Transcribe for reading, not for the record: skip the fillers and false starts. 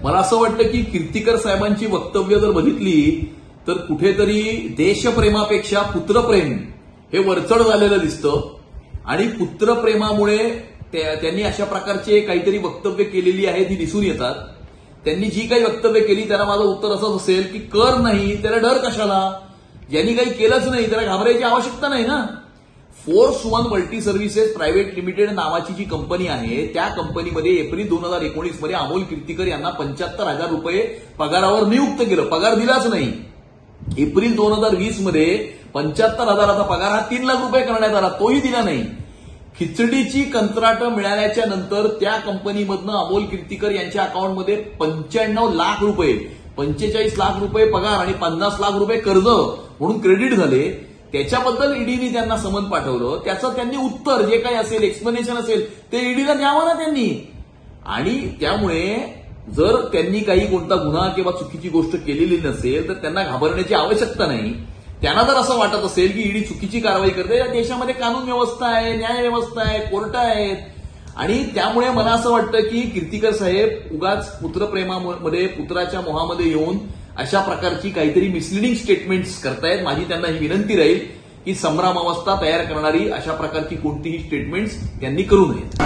मला असं वाटतं की कीर्तीकर साहेबांची वक्तव्य जर बघितली तर कुठेतरी देशप्रेमापेक्षा पुत्रप्रेम हे वरचढ झालेलं दिसतं आणि पुत्रप्रेमामुळे त्यांनी अशा प्रकारचे काहीतरी वक्तव्य केलेली आहेत ही दिसून येतात. त्यांनी जी काही वक्तव्य केली त्याला माझं उत्तर असंच असेल की कर नाही त्याला डर कशाला, ज्यांनी काही केलंच नाही त्याला घाबरायची आवश्यकता नाही ना. Force one multi services private limited नावाची जी कंपनी आहे त्या कंपनीमध्ये एप्रिल 2019 मध्ये अमोल कीर्तीकर यांना 75,000 रुपये पगारावर नियुक्त केलं. पगार दिलाच नाही. एप्रिल 2020 मध्ये 75,000चा पगार हा 3 लाख रुपये करण्यात आला, तोही दिला नाही. खिचडीची कंत्राटं मिळाल्याच्या नंतर त्या कंपनीमधनं अमोल कीर्तीकर यांच्या अकाउंटमध्ये 95 लाख रुपये, 45 लाख रुपये पगार आणि 50 लाख रुपये कर्ज म्हणून क्रेडिट झाले. त्याच्याबद्दल ईडीने त्यांना समन पाठवलं. त्याचं त्यांनी उत्तर जे काही असेल, एक्सप्लेनेशन असेल ते ईडीला द्यावं ना त्यांनी. आणि त्यामुळे जर त्यांनी काही कोणता गुन्हा किंवा चुकीची गोष्ट केलेली नसेल तर त्यांना घाबरण्याची आवश्यकता नाही. त्यांना जर असं वाटत असेल की ईडी चुकीची कारवाई करते, या देशामध्ये कानून व्यवस्था आहे, न्याय व्यवस्था आहे, कोर्ट आहेत आणि त्यामुळे मला असं वाटतं की कीर्तीकर साहेब उगाच पुत्रप्रेमामध्ये पुत्राच्या मोहामध्ये येऊन अशा प्रकारची काहीतरी मिसलिडिंग स्टेटमेंट्स करतायत. माझी त्यांना ही विनंती राहील की संभ्रमावस्था तयार करणारी अशा प्रकारची कोणतीही स्टेटमेंट्स त्यांनी करू नयेत.